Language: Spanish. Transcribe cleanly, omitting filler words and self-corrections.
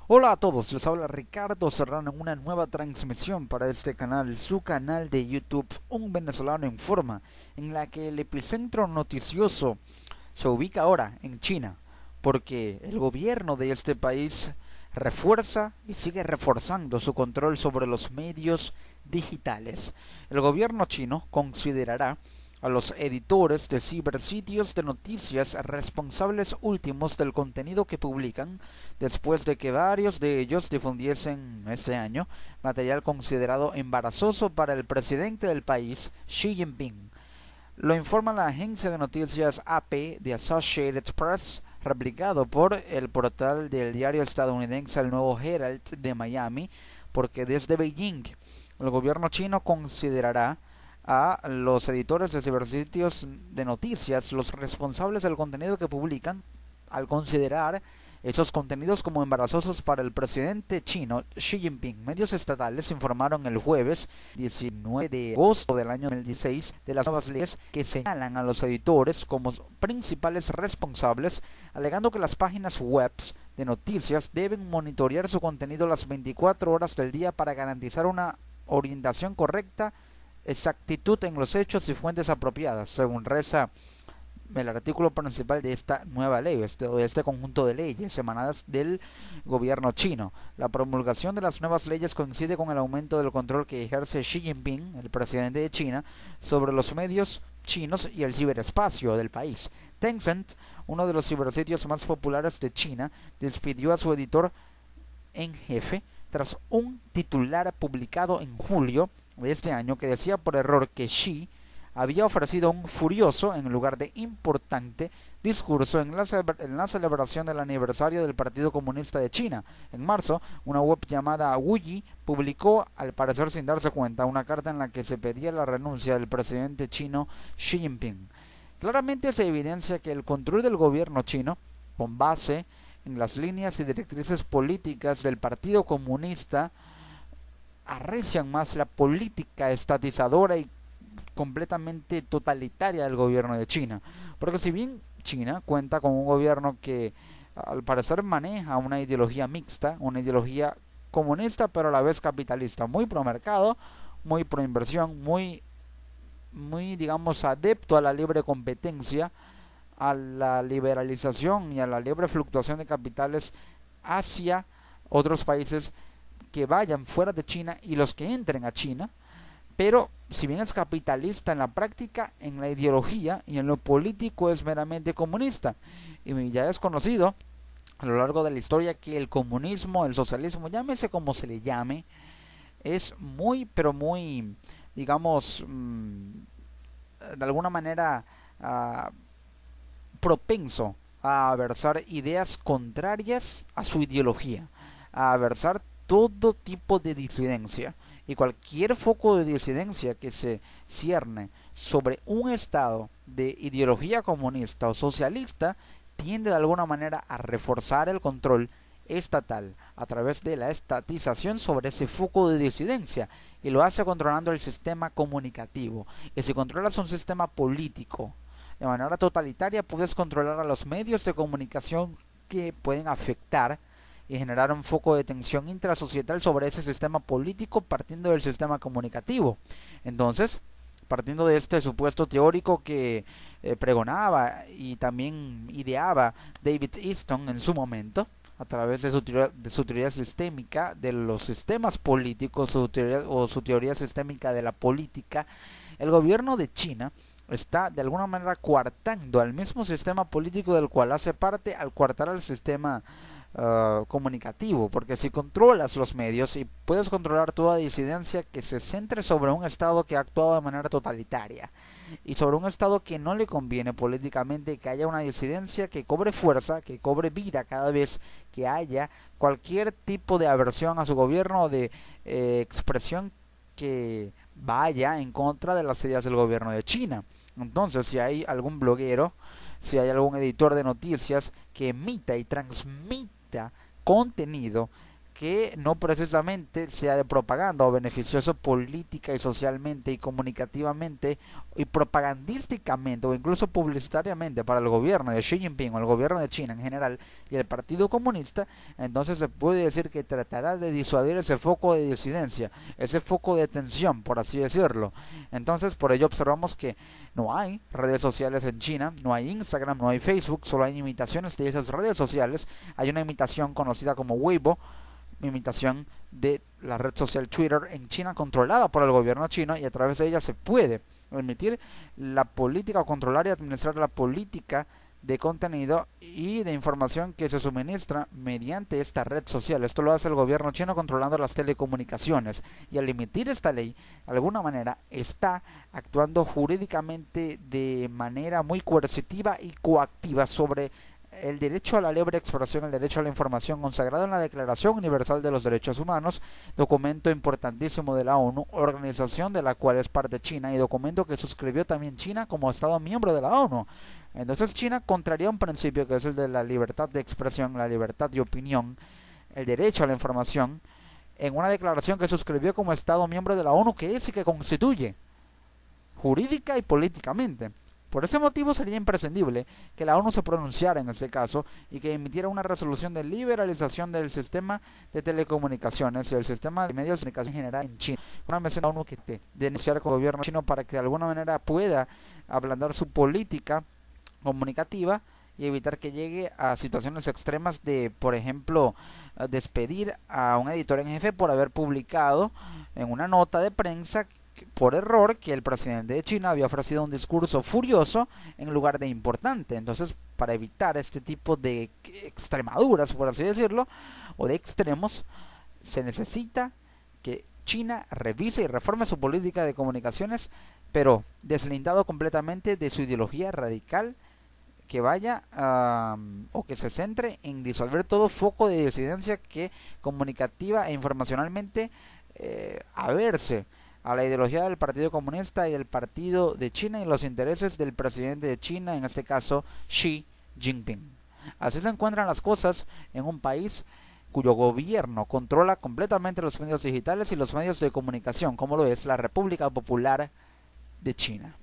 Hola a todos, les habla Ricardo Serrano en una nueva transmisión para este canal, su canal de YouTube, Un Venezolano Informa, en la que el epicentro noticioso se ubica ahora en China, porque el gobierno de este país refuerza y sigue reforzando su control sobre los medios digitales. El gobierno chino considerará a los editores de cibersitios de noticias responsables últimos del contenido que publican, después de que varios de ellos difundiesen este año material considerado embarazoso para el presidente del país, Xi Jinping. Lo informa la agencia de noticias AP de Associated Press, replicado por el portal del diario estadounidense El Nuevo Herald de Miami, porque desde Beijing el gobierno chino considerará a los editores de cibersitios de noticias los responsables del contenido que publican, al considerar esos contenidos como embarazosos para el presidente chino Xi Jinping. Medios estatales informaron el jueves 19 de agosto del año 2016 de las nuevas leyes que señalan a los editores como principales responsables, alegando que las páginas web de noticias deben monitorear su contenido las 24 horas del día para garantizar una orientación correcta, exactitud en los hechos y fuentes apropiadas, según reza el artículo principal de esta nueva ley, de este conjunto de leyes emanadas del gobierno chino. La promulgación de las nuevas leyes coincide con el aumento del control que ejerce Xi Jinping, el presidente de China, sobre los medios chinos y el ciberespacio del país. Tencent, uno de los cibersitios más populares de China, despidió a su editor en jefe tras un titular publicado en julio de este año que decía por error que Xi había ofrecido un furioso, en lugar de importante, discurso en la celebración del aniversario del Partido Comunista de China. En marzo, una web llamada Wuyi publicó, al parecer sin darse cuenta, una carta en la que se pedía la renuncia del presidente chino Xi Jinping. Claramente se evidencia que el control del gobierno chino, con base en las líneas y directrices políticas del Partido Comunista, arrecian más la política estatizadora y completamente totalitaria del gobierno de China. Porque si bien China cuenta con un gobierno que al parecer maneja una ideología mixta, una ideología comunista pero a la vez capitalista, muy pro mercado, muy pro inversión, muy digamos adepto a la libre competencia, a la liberalización y a la libre fluctuación de capitales hacia otros países que vayan fuera de China y los que entren a China, pero si bien es capitalista en la práctica, en la ideología y en lo político es meramente comunista. Y ya es conocido a lo largo de la historia que el comunismo, el socialismo, llámese como se le llame, es muy, pero muy, digamos, de alguna manera propenso a aversar ideas contrarias a su ideología, a aversar todo tipo de disidencia y cualquier foco de disidencia que se cierne sobre un estado de ideología comunista o socialista tiende de alguna manera a reforzar el control estatal a través de la estatización sobre ese foco de disidencia, y lo hace controlando el sistema comunicativo. Y si controlas un sistema político de manera totalitaria, puedes controlar a los medios de comunicación que pueden afectar y generar un foco de tensión intrasocietal sobre ese sistema político partiendo del sistema comunicativo. Entonces, partiendo de este supuesto teórico que pregonaba y también ideaba David Easton en su momento, a través de su teoría sistémica de los sistemas políticos o su teoría sistémica de la política, el gobierno de China está de alguna manera coartando al mismo sistema político del cual hace parte, al coartar al sistema comunicativo, porque si controlas los medios y puedes controlar toda disidencia que se centre sobre un estado que ha actuado de manera totalitaria y sobre un estado que no le conviene políticamente, que haya una disidencia que cobre fuerza, que cobre vida cada vez que haya cualquier tipo de aversión a su gobierno o de expresión que vaya en contra de las ideas del gobierno de China. Entonces, si hay algún bloguero, si hay algún editor de noticias que emita y transmita contenido que no precisamente sea de propaganda o beneficioso política y socialmente y comunicativamente y propagandísticamente o incluso publicitariamente para el gobierno de Xi Jinping o el gobierno de China en general y el Partido Comunista, entonces se puede decir que tratará de disuadir ese foco de disidencia, ese foco de tensión, por así decirlo. Entonces, por ello observamos que no hay redes sociales en China, no hay Instagram, no hay Facebook, solo hay imitaciones de esas redes sociales. Hay una imitación conocida como Weibo, imitación de la red social Twitter en China, controlada por el gobierno chino, y a través de ella se puede emitir la política o controlar y administrar la política de contenido y de información que se suministra mediante esta red social. Esto lo hace el gobierno chino controlando las telecomunicaciones, y al emitir esta ley, de alguna manera está actuando jurídicamente de manera muy coercitiva y coactiva sobre el derecho a la libre expresión, el derecho a la información consagrado en la Declaración Universal de los Derechos Humanos, documento importantísimo de la ONU, organización de la cual es parte China y documento que suscribió también China como Estado miembro de la ONU. Entonces China contraría un principio que es el de la libertad de expresión, la libertad de opinión, el derecho a la información, en una declaración que suscribió como Estado miembro de la ONU, que es y que constituye jurídica y políticamente. Por ese motivo sería imprescindible que la ONU se pronunciara en este caso y que emitiera una resolución de liberalización del sistema de telecomunicaciones y el sistema de medios de comunicación en general en China. Una mención a la ONU que denunciar con el gobierno chino para que de alguna manera pueda ablandar su política comunicativa y evitar que llegue a situaciones extremas de, por ejemplo, despedir a un editor en jefe por haber publicado en una nota de prensa por error que el presidente de China había ofrecido un discurso furioso en lugar de importante. Entonces, para evitar este tipo de extremaduras, por así decirlo, o de extremos, se necesita que China revise y reforme su política de comunicaciones, pero deslindado completamente de su ideología radical que vaya o que se centre en disolver todo foco de disidencia que comunicativa e informacionalmente averse a la ideología del Partido Comunista y del Partido de China y los intereses del presidente de China, en este caso Xi Jinping. Así se encuentran las cosas en un país cuyo gobierno controla completamente los medios digitales y los medios de comunicación, como lo es la República Popular de China.